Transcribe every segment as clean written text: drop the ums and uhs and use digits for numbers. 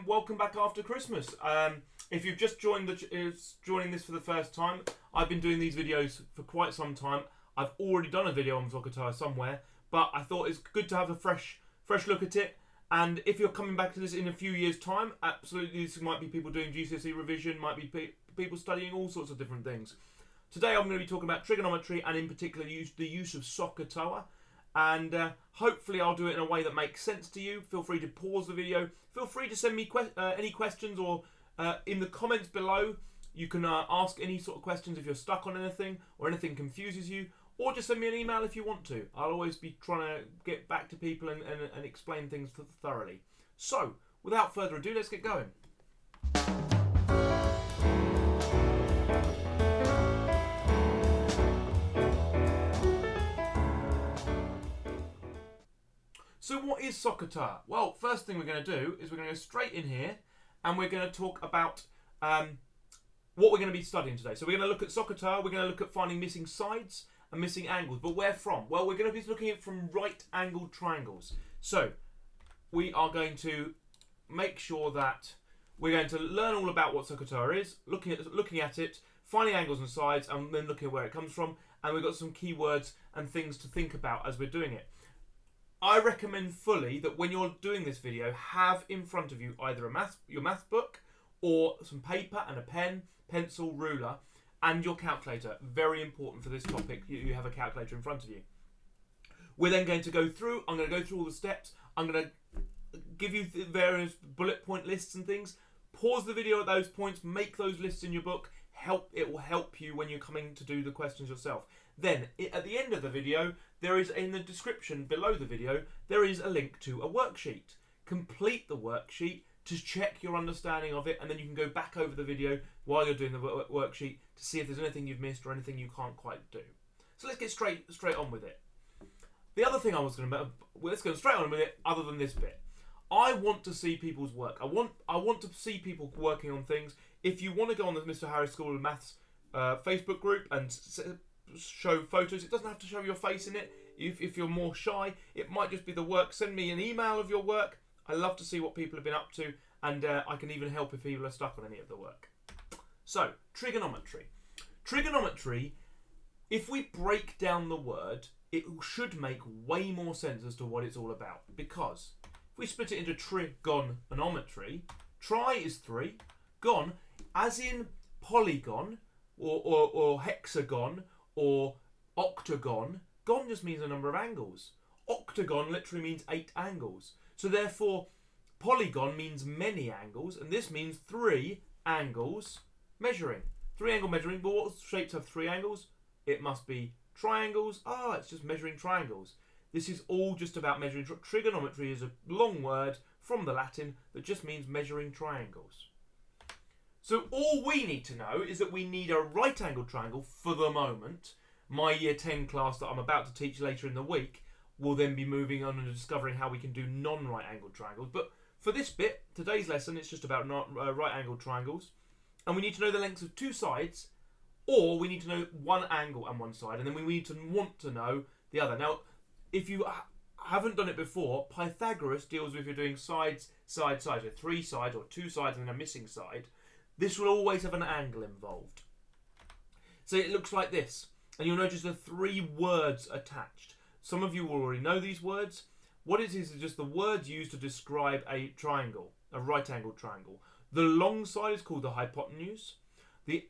welcome back after Christmas. If you've just joining this for the first time, I've been doing these videos for quite some time. I've already done a video on SOHCAHTOA somewhere, but I thought it's good to have a fresh look at it. And if you're coming back to this in a few years' time, absolutely, this might be people doing GCSE revision, might be people studying all sorts of different things. Today I'm going to be talking about trigonometry and in particular the use of SOHCAHTOA. And hopefully I'll do it in a way that makes sense to you. Feel free to pause the video. Feel free to send me any questions, or in the comments below you can ask any sort of questions if you're stuck on anything or anything confuses you, or just send me an email if you want to. I'll always be trying to get back to people and explain things thoroughly. So without further ado, let's get going. So what is SOHCAHTOA? Well, first thing we're going to do is we're going to go straight in here and we're going to talk about what we're going to be studying today. So we're going to look at SOHCAHTOA, we're going to look at finding missing sides and missing angles. But where from? Well, we're going to be looking at from right-angled triangles. So we are going to make sure that we're going to learn all about what SOHCAHTOA is, looking at it, finding angles and sides, and then looking at where it comes from. And we've got some keywords and things to think about as we're doing it. I recommend fully that when you're doing this video, have in front of you either your math book or some paper and a pen, pencil, ruler, and your calculator. Very important for this topic, you have a calculator in front of you. We're then going to go through, I'm going to go through all the steps, I'm going to give you the various bullet point lists and things. Pause the video at those points, make those lists in your book. It will help you when you're coming to do the questions yourself. Then, at the end of the video, there is in the description below the video, there is a link to a worksheet. Complete the worksheet to check your understanding of it, and then you can go back over the video while you're doing the worksheet to see if there's anything you've missed or anything you can't quite do. So let's get straight on with it. The other thing I was going to, let's go straight on with it. Other than this bit, I want to see people's work. I want to see people working on things. If you want to go on the Mr. Harris School of Maths Facebook group and show photos, it doesn't have to show your face in it. If you're more shy, it might just be the work. Send me an email of your work. I love to see what people have been up to, and I can even help if people are stuck on any of the work. So, trigonometry. Trigonometry, if we break down the word, it should make way more sense as to what it's all about. Because if we split it into trigonometry, tri is 3, gon, as in polygon, or hexagon, or octagon. Gon just means a number of angles. Octagon literally means 8 angles. So therefore, polygon means many angles, and this means 3 angles measuring. 3 angle measuring, but what shapes have 3 angles? It must be triangles. It's just measuring triangles. This is all just about measuring. Trigonometry is a long word from the Latin that just means measuring triangles. So all we need to know is that we need a right angled triangle for the moment. My year 10 class that I'm about to teach later in the week will then be moving on and discovering how we can do non-right angled triangles. But for this bit, today's lesson, it's just about right angled triangles. And we need to know the lengths of 2 sides, or we need to know one angle and one side, and then we need to want to know the other. Now, if you haven't done it before, Pythagoras deals with if you're doing sides, so 3 sides or 2 sides and then a missing side. This will always have an angle involved. So it looks like this. And you'll notice the 3 words attached. Some of you will already know these words. What it is just the words used to describe a triangle, a right-angled triangle. The long side is called the hypotenuse. The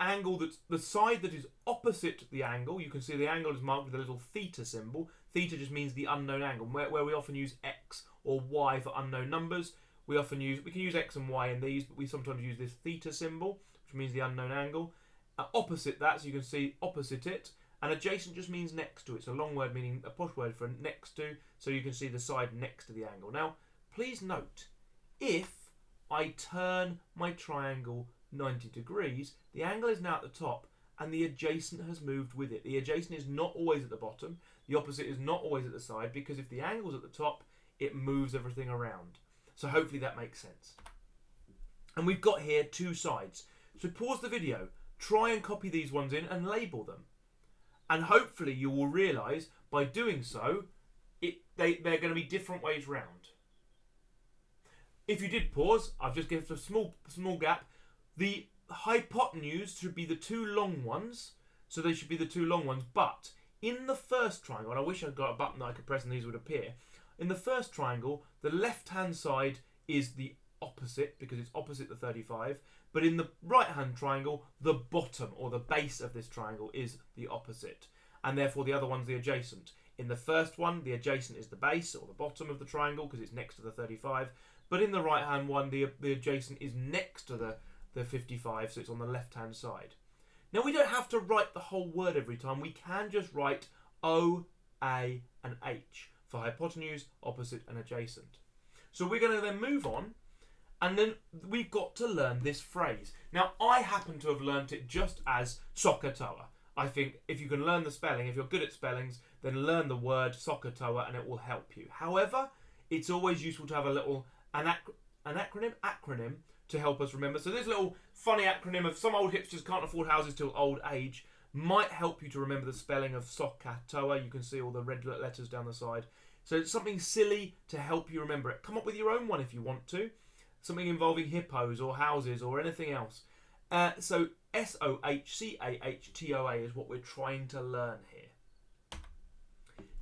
side that is opposite the angle, you can see the angle is marked with a little theta symbol. Theta just means the unknown angle, where we often use x or y for unknown numbers. We can use x and y in these, but we sometimes use this theta symbol, which means the unknown angle. Opposite that, so you can see opposite it. And adjacent just means next to. It's a long word meaning a posh word for next to, so you can see the side next to the angle. Now, please note, if I turn my triangle 90 degrees, the angle is now at the top and the adjacent has moved with it. The adjacent is not always at the bottom. The opposite is not always at the side, because if the angle's at the top, it moves everything around. So hopefully that makes sense. And we've got here 2 sides. So pause the video, try and copy these ones in and label them. And hopefully you will realise by doing so, they're going to be different ways round. if you did pause, I've just given a small gap. The hypotenuse should be the two long ones. So they should be the two long ones. But in the first triangle, and I wish I'd got a button that I could press and these would appear. In the first triangle, the left-hand side is the opposite because it's opposite the 35. But in the right-hand triangle, the bottom or the base of this triangle is the opposite. And therefore the other one's the adjacent. In the first one, the adjacent is the base or the bottom of the triangle because it's next to the 35. But in the right-hand one, the adjacent is next to the 55, so it's on the left-hand side. Now, we don't have to write the whole word every time. We can just write O, A, and H for hypotenuse, opposite, and adjacent. So we're going to then move on, and then we've got to learn this phrase. Now, I happen to have learnt it just as SOHCAHTOA. I think if you can learn the spelling, if you're good at spellings, then learn the word SOHCAHTOA and it will help you. However, it's always useful to have a little acronym to help us remember. So this little funny acronym of some old hipsters can't afford houses till old age might help you to remember the spelling of SOHCAHTOA. You can see all the red letters down the side. So it's something silly to help you remember it. Come up with your own one if you want to. Something involving hippos or houses or anything else. So SOHCAHTOA is what we're trying to learn here.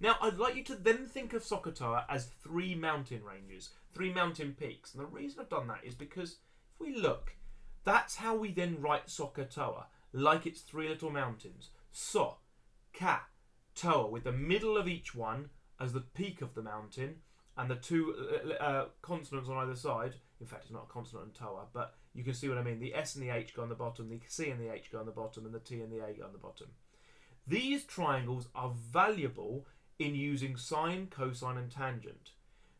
Now, I'd like you to then think of SOHCAHTOA as 3 mountain ranges, 3 mountain peaks. And the reason I've done that is because if we look, that's how we then write SOHCAHTOA, like it's 3 little mountains. So, ka, toa, with the middle of each one as the peak of the mountain, and the 2 consonants on either side. In fact, it's not a consonant in toa, but you can see what I mean. The S and the H go on the bottom, the C and the H go on the bottom, and the T and the A go on the bottom. These triangles are valuable in using sine, cosine, and tangent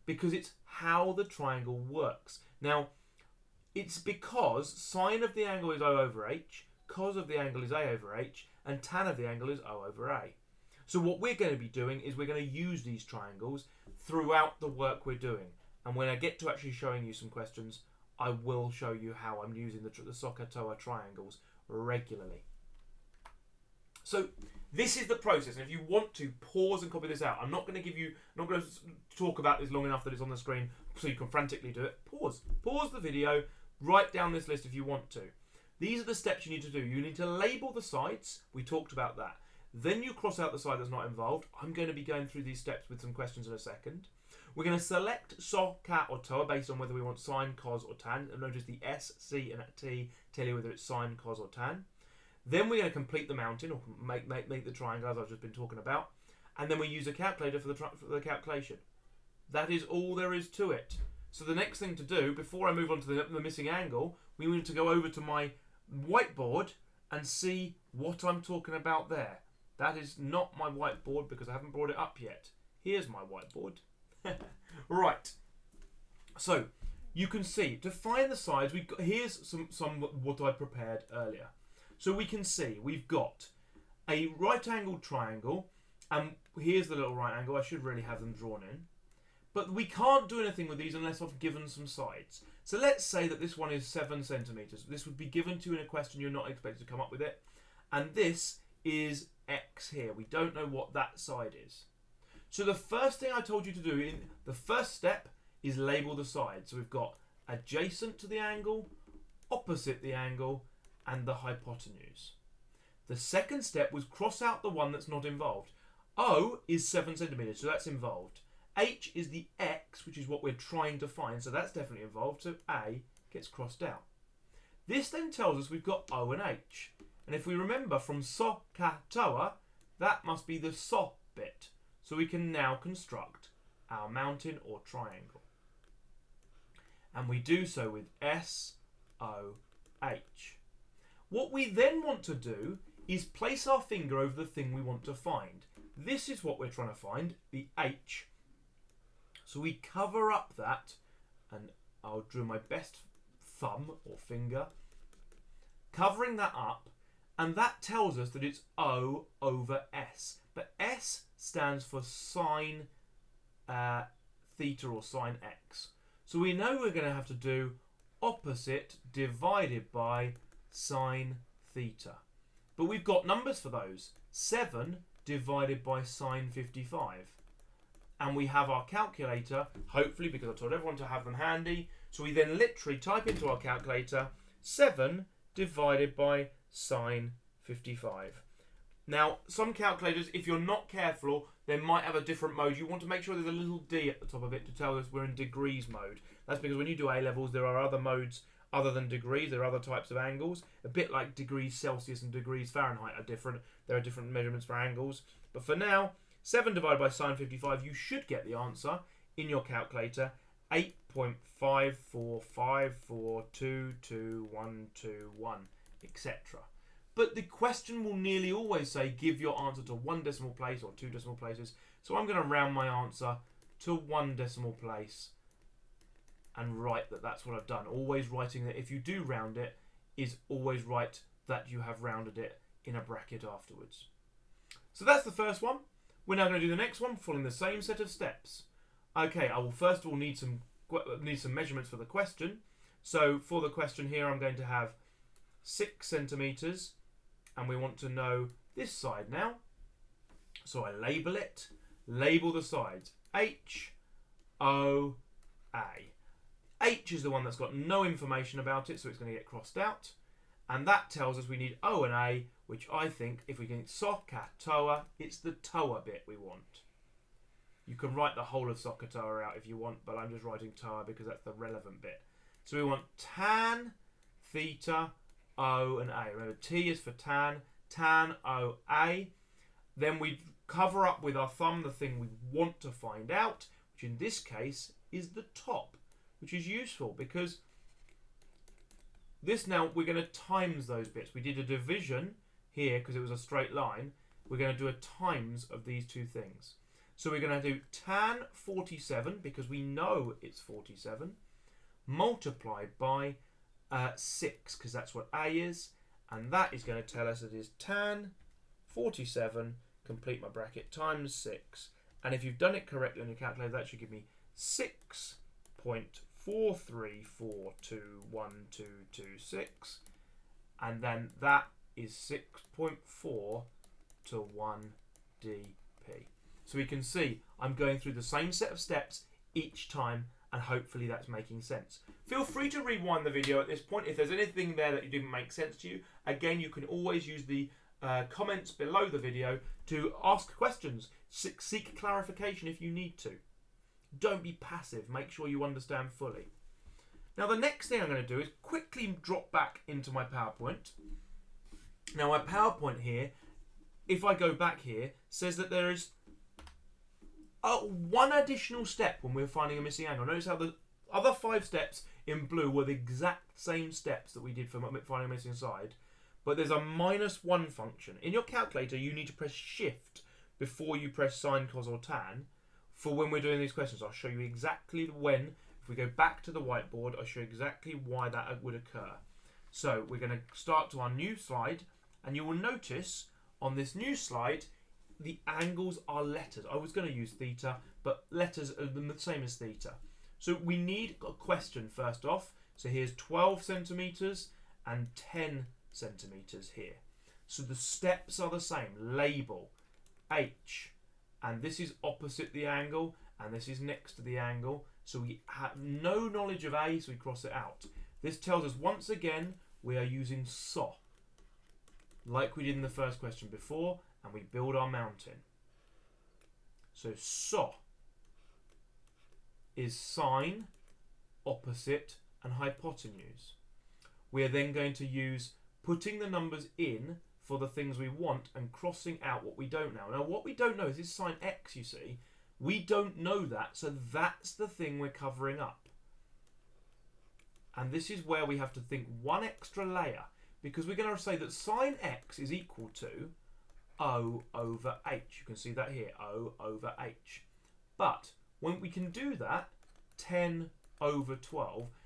because it's how the triangle works. Now, it's because sine of the angle is O over H, cos of the angle is A over H, and tan of the angle is O over A. So what we're going to be doing is we're going to use these triangles throughout the work we're doing. And when I get to actually showing you some questions, I will show you how I'm using the SOHCAHTOA triangles regularly. So this is the process, and if you want to pause and copy this out, I'm not going to talk about this long enough that it's on the screen so you can frantically do it. Pause the video, write down this list if you want to. These are the steps you need to do. You need to label the sides. We talked about that. Then you cross out the side that's not involved. I'm going to be going through these steps with some questions in a second. We're going to select SO, CA or TOA based on whether we want sine, cos or tan. And notice the S, C and T tell you whether it's sine, cos or tan. Then we're going to complete the mountain or make the triangle as I've just been talking about. And then we use a calculator for the calculation. That is all there is to it. So the next thing to do, before I move on to the missing angle, we need to go over to my whiteboard and see what I'm talking about there. That is not my whiteboard because I haven't brought it up yet. Here's my whiteboard. Right. So you can see to find the sides. Here's some what I prepared earlier. So we can see we've got a right-angled triangle, and here's the little right angle. I should really have them drawn in, but we can't do anything with these unless I've given some sides. So let's say that this one is 7 centimeters. This would be given to you in a question. You're not expected to come up with it, and this is X here. We don't know what that side is. So the first thing I told you to do in the first step is label the sides. So we've got adjacent to the angle, opposite the angle, and the hypotenuse. The second step was cross out the one that's not involved. O is 7 centimeters, so that's involved. H is the X, which is what we're trying to find, so that's definitely involved, so A gets crossed out. This then tells us we've got O and H. And if we remember from SOHCAHTOA, that must be the SO bit. So we can now construct our mountain or triangle. And we do so with S, O, H. What we then want to do is place our finger over the thing we want to find. This is what we're trying to find, the H. So we cover up that, and I'll draw my best thumb or finger, covering that up, and that tells us that it's O over S. But S stands for sine theta or sine X. So we know we're going to have to do opposite divided by sine theta. But we've got numbers for those. 7 divided by sine 55. And we have our calculator, hopefully, because I told everyone to have them handy. So we then literally type into our calculator 7 divided by sine 55. Now, some calculators, if you're not careful, they might have a different mode. You want to make sure there's a little d at the top of it to tell us we're in degrees mode. That's because when you do A-levels, there are other modes other than degrees. There are other types of angles. A bit like degrees Celsius and degrees Fahrenheit are different. There are different measurements for angles. But for now, 7 divided by sine 55, you should get the answer in your calculator, 8.545422121, etc. But the question will nearly always say give your answer to 1 decimal place or 2 decimal places. So I'm going to round my answer to 1 decimal place and write that that's what I've done. Always writing that if you do round it, is always write that you have rounded it in a bracket afterwards. So that's the first one. We're now going to do the next one following the same set of steps. Okay, I will first of all need some measurements for the question. So for the question here, I'm going to have 6 centimetres, and we want to know this side now. So I label it, label the sides, H, O, A. H is the one that's got no information about it, so it's going to get crossed out. And that tells us we need O and A, which I think, if we can SOHCAHTOA, it's the TOA bit we want. You can write the whole of SOHCAHTOA out if you want, but I'm just writing TOA because that's the relevant bit. So we want tan, theta, O and A. Remember, T is for tan, tan, O, A. Then we cover up with our thumb the thing we want to find out, which in this case is the top, which is useful because this now we're going to times those bits. We did a division here because it was a straight line. We're going to do a times of these two things. So we're going to do tan 47 because we know it's 47 multiplied by 6 because that's what A is, and that is going to tell us it is tan 47, complete my bracket, times 6, and if you've done it correctly on your calculator, that should give me 6.43421226, and then that is 6.4 to 1 dp. So we can see I'm going through the same set of steps each time, and hopefully that's making sense. Feel free to rewind the video at this point if there's anything there that didn't make sense to you. Again, you can always use the comments below the video to ask questions, seek clarification if you need to. Don't be passive, make sure you understand fully. Now the next thing I'm going to do is quickly drop back into my PowerPoint. Now my PowerPoint here, if I go back here, says that there is one additional step when we're finding a missing angle. Notice how the other 5 steps in blue were the exact same steps that we did for finding a missing side, but there's a -1 function. In your calculator, you need to press shift before you press sine, cos or tan for when we're doing these questions. I'll show you exactly when. If we go back to the whiteboard, I'll show you exactly why that would occur. So we're going to start to our new slide, and you will notice on this new slide the angles are letters. I was going to use theta, but letters are the same as theta. So we need a question first off. So here's 12 centimetres and 10 centimetres here. So the steps are the same. Label H, and this is opposite the angle, and this is next to the angle. So we have no knowledge of A, so we cross it out. This tells us once again we are using SO, like we did in the first question before, and we build our mountain. So SO is sine, opposite, and hypotenuse. We are then going to use putting the numbers in for the things we want and crossing out what we don't know. Now what we don't know is this sine x, you see. We don't know that, so that's the thing we're covering up. And this is where we have to think one extra layer, because we're going to say that sine x is equal to O over H. You can see that here, O over H. But when we can do that, 10 over 12,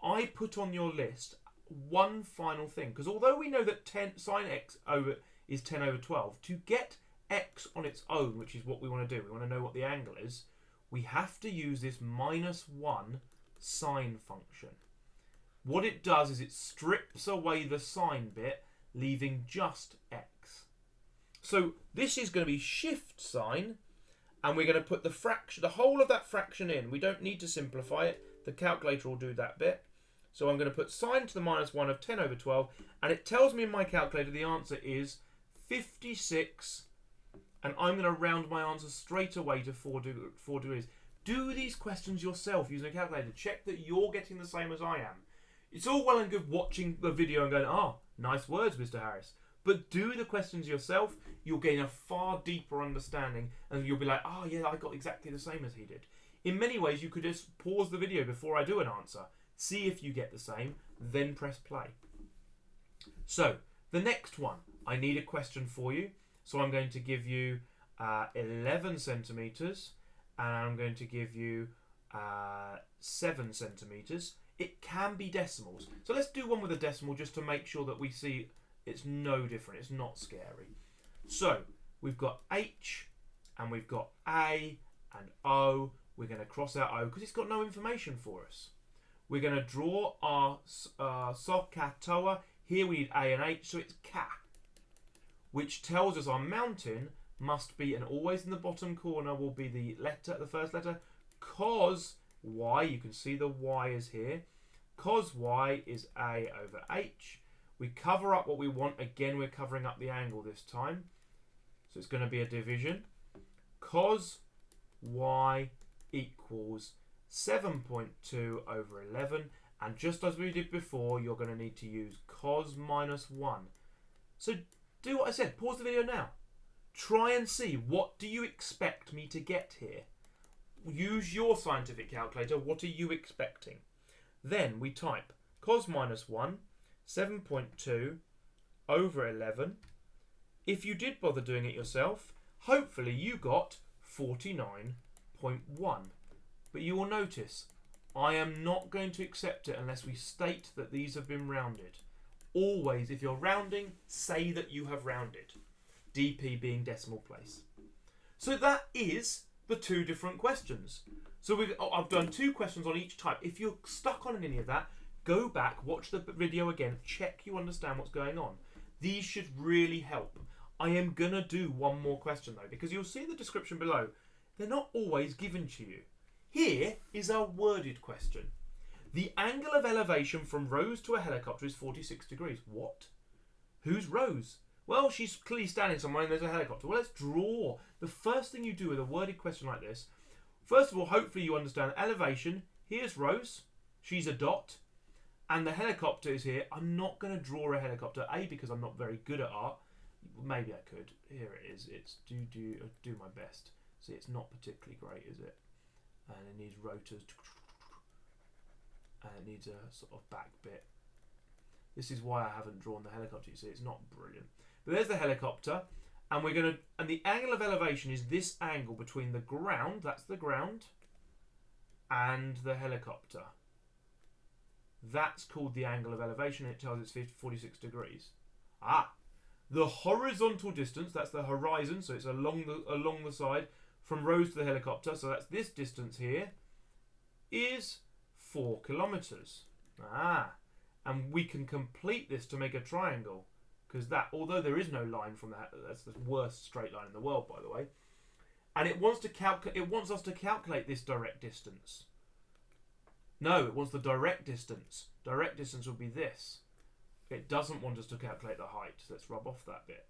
I put on your list one final thing, because although we know that sine x is 10 over 12, to get x on its own, which is what we want to do, we want to know what the angle is, we have to use this -1 sine function. What it does is it strips away the sine bit, leaving just x. So this is going to be shift sine, and we're going to put the whole of that fraction in. We don't need to simplify it. The calculator will do that bit. So I'm going to put sine to the minus 1 of 10 over 12, and it tells me in my calculator the answer is 56, and I'm going to round my answer straight away to 4 degrees. Do these questions yourself using a calculator. Check that you're getting the same as I am. It's all well and good watching the video and going, oh, nice words, Mr. Harris. But do the questions yourself. You'll gain a far deeper understanding, and you'll be like, oh, yeah, I got exactly the same as he did. In many ways, you could just pause the video before I do an answer. See if you get the same, then press play. So, the next one, I need a question for you. So I'm going to give you 11 centimetres, and I'm going to give you 7 centimetres. It can be decimals. So let's do one with a decimal just to make sure that we see it's no different. It's not scary. So, we've got H, and we've got A and O. We're going to cross out O because it's got no information for us. We're going to draw our SOHCAHTOA. Here we need A and H, so it's Ka, which tells us our mountain must be, and always in the bottom corner will be the first letter, cos Y. You can see the Y is here. Cos Y is A over H. We cover up what we want. Again, we're covering up the angle this time. So it's going to be a division. Cos Y equals 7.2 over 11, and just as we did before, you're going to need to use cos minus 1. So do what I said, pause the video now. Try and see, what do you expect me to get here? Use your scientific calculator, what are you expecting? Then we type cos minus 1, 7.2 over 11. If you did bother doing it yourself, hopefully you got 49.1. But you will notice, I am not going to accept it unless we state that these have been rounded. Always, if you're rounding, say that you have rounded. DP being decimal place. So that is the two different questions. So I've done 2 questions on each type. If you're stuck on any of that, go back, watch the video again, check you understand what's going on. These should really help. I am going to do one more question though, because you'll see in the description below, they're not always given to you. Here is a worded question. The angle of elevation from Rose to a helicopter is 46 degrees. What? Who's Rose? Well, she's clearly standing somewhere and there's a helicopter. Well, let's draw. The first thing you do with a worded question like this, first of all, hopefully you understand elevation. Here's Rose. She's a dot. And the helicopter is here. I'm not going to draw a helicopter. A, because I'm not very good at art. Maybe I could. Here it is. It's do my best. See, it's not particularly great, is it? And it needs rotors. And it needs a sort of back bit. This is why I haven't drawn the helicopter. You see, it's not brilliant. But there's the helicopter. And we're going to, and the angle of elevation is this angle between the ground, that's the ground, and the helicopter. That's called the angle of elevation. It tells it's 46 degrees. The horizontal distance, that's the horizon, so it's along the side from Rose to the helicopter, so that's this distance here, is 4 kilometers. And we can complete this to make a triangle, because that, although there is no line from that, that's the worst straight line in the world, by the way, and it wants us to calculate this direct distance. No, it wants the direct distance. Direct distance would be this. It doesn't want us to calculate the height. Let's rub off that bit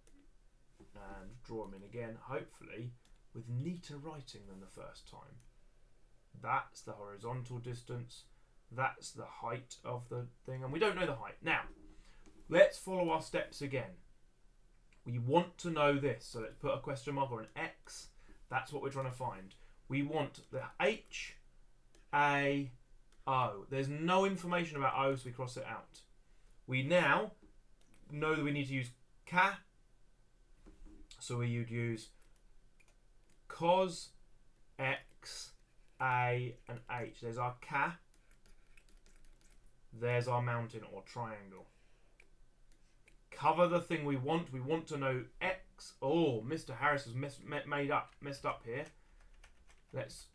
and draw them in again, hopefully with neater writing than the first time. That's the horizontal distance. That's the height of the thing, and we don't know the height. Now, let's follow our steps again. We want to know this, so let's put a question mark or an X. That's what we're trying to find. We want the H, A, O. There's no information about O, so we cross it out. We now know that we need to use Ka, so we would use cos X, A, and H. There's our Ka. There's our mountain or triangle. Cover the thing we want. We want to know X. Oh, Mr. Harris has messed up here. Let's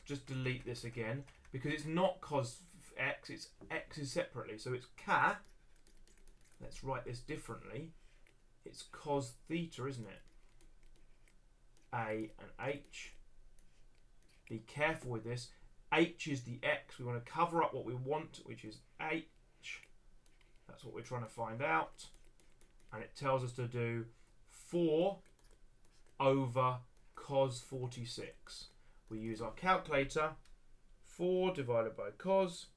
just delete this again, because it's not cos X, it's X is separately. So it's Ka. Let's write this differently. It's cos theta, isn't it? A and H. Be careful with this. h is the x. We want to cover up what we want, which is h. That's what we're trying to find out. And it tells us to do 4 over cos 46. We use our calculator. 4 divided by cos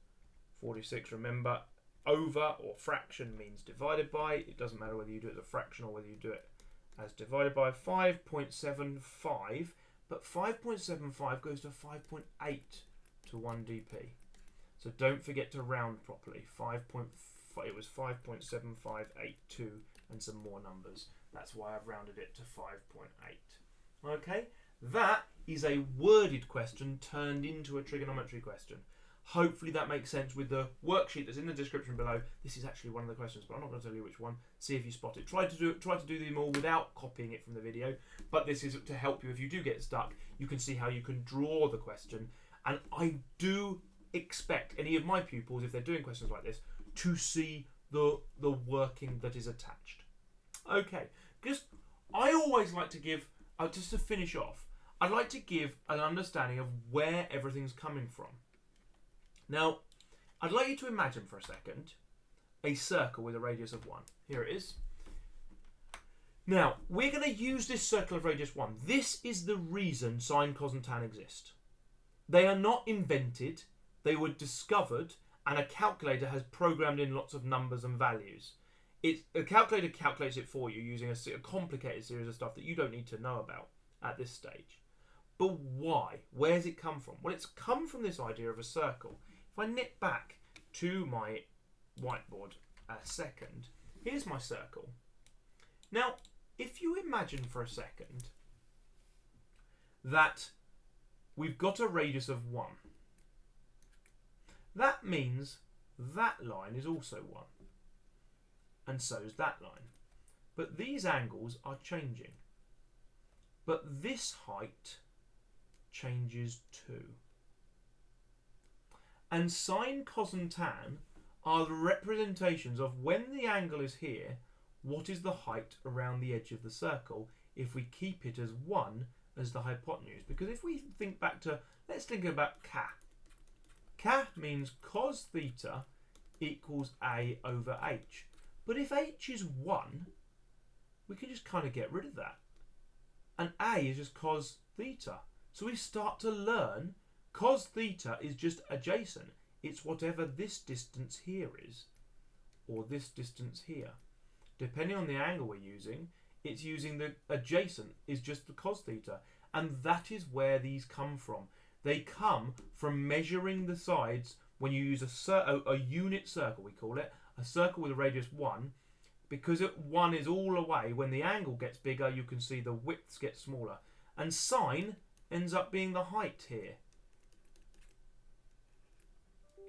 46. Remember, over or fraction means divided by. It doesn't matter whether you do it as a fraction or whether you do it as divided by. 5.75. But 5.75 goes to 5.8 to 1 dp. So don't forget to round properly. It was 5.7582 and some more numbers. That's why I've rounded it to 5.8. Okay, that is a worded question turned into a trigonometry question. Hopefully that makes sense with the worksheet that's in the description below. This is actually one of the questions, but I'm not going to tell you which one. See if you spot it. Try to do them all without copying it from the video, but this is to help you if you do get stuck. You can see how you can draw the question, and I do expect any of my pupils, if they're doing questions like this, to see the working that is attached. Okay, because I always like to give, just to finish off, I'd like to give an understanding of where everything's coming from. Now, I'd like you to imagine for a second a circle with a radius of 1. Here it is. Now, we're going to use this circle of radius 1. This is the reason sine, cos and tan exist. They are not invented. They were discovered, and a calculator has programmed in lots of numbers and values. A calculator calculates it for you using a complicated series of stuff that you don't need to know about at this stage. But why? Where does it come from? Well, it's come from this idea of a circle. If I nip back to my whiteboard a second, here's my circle. Now, if you imagine for a second that we've got a radius of 1, that means that line is also 1. And so is that line. But these angles are changing. But this height changes too. And sine, cos and tan are the representations of when the angle is here, what is the height around the edge of the circle if we keep it as 1 as the hypotenuse. Because if we think back to, let's think about K. K means cos theta equals A over H. But if H is 1, we can just kind of get rid of that. And A is just cos theta. So we start to learn cos theta is just adjacent. It's whatever this distance here is, or this distance here. Depending on the angle we're using, it's using the adjacent is just the cos theta. And that is where these come from. They come from measuring the sides when you use a unit circle, we call it, a circle with a radius 1, because 1 is all away. When the angle gets bigger, you can see the widths get smaller. And sine ends up being the height here,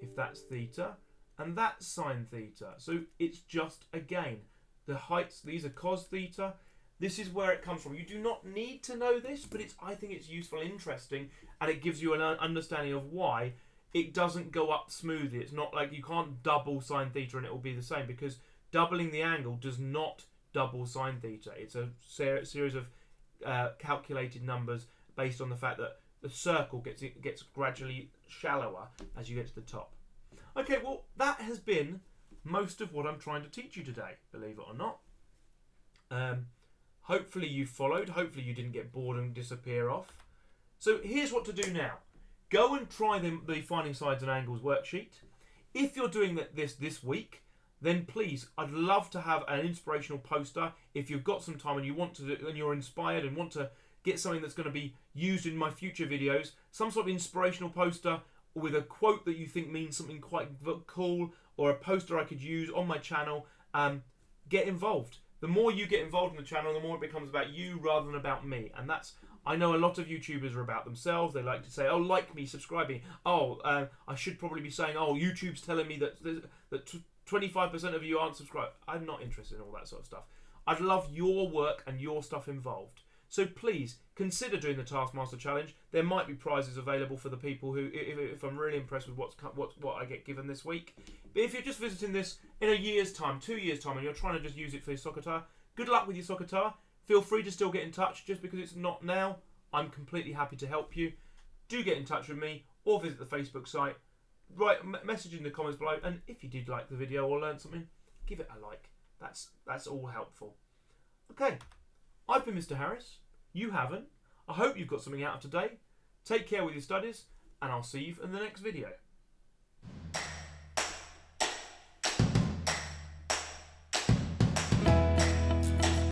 if that's theta, and that's sine theta. So it's just, again, the heights, these are cos theta. This is where it comes from. You do not need to know this, but I think it's useful, interesting, and it gives you an understanding of why it doesn't go up smoothly. It's not like you can't double sine theta and it will be the same, because doubling the angle does not double sine theta. It's a series of calculated numbers based on the fact that the circle gets gradually shallower as you get to the top. Okay, well, that has been most of what I'm trying to teach you today, believe it or not. Hopefully you followed. Hopefully you didn't get bored and disappear off. So here's what to do now. Go and try the Finding Sides and Angles worksheet. If you're doing this week, then please, I'd love to have an inspirational poster. If you've got some time and you want to, and you're inspired and want to get something that's going to be used in my future videos, some sort of inspirational poster with a quote that you think means something quite cool, or a poster I could use on my channel, get involved. The more you get involved in the channel, the more it becomes about you rather than about me. And that's, I know a lot of YouTubers are about themselves. They like to say, oh, like me, subscribe me. Oh, I should probably be saying, oh, YouTube's telling me that 25% of you aren't subscribed. I'm not interested in all that sort of stuff. I'd love your work and your stuff involved. So please consider doing the Taskmaster Challenge. There might be prizes available for the people who, if I'm really impressed with what I get given this week. But if you're just visiting this in a year's time, 2 years' time, and you're trying to just use it for your SOHCAHTOA, good luck with your SOHCAHTOA. Feel free to still get in touch. Just because it's not now, I'm completely happy to help you. Do get in touch with me, or visit the Facebook site. Write message in the comments below, and if you did like the video or learn something, give it a like. That's all helpful. Okay, I've been Mr. Harris. You haven't. I hope you've got something out of today. Take care with your studies, and I'll see you in the next video.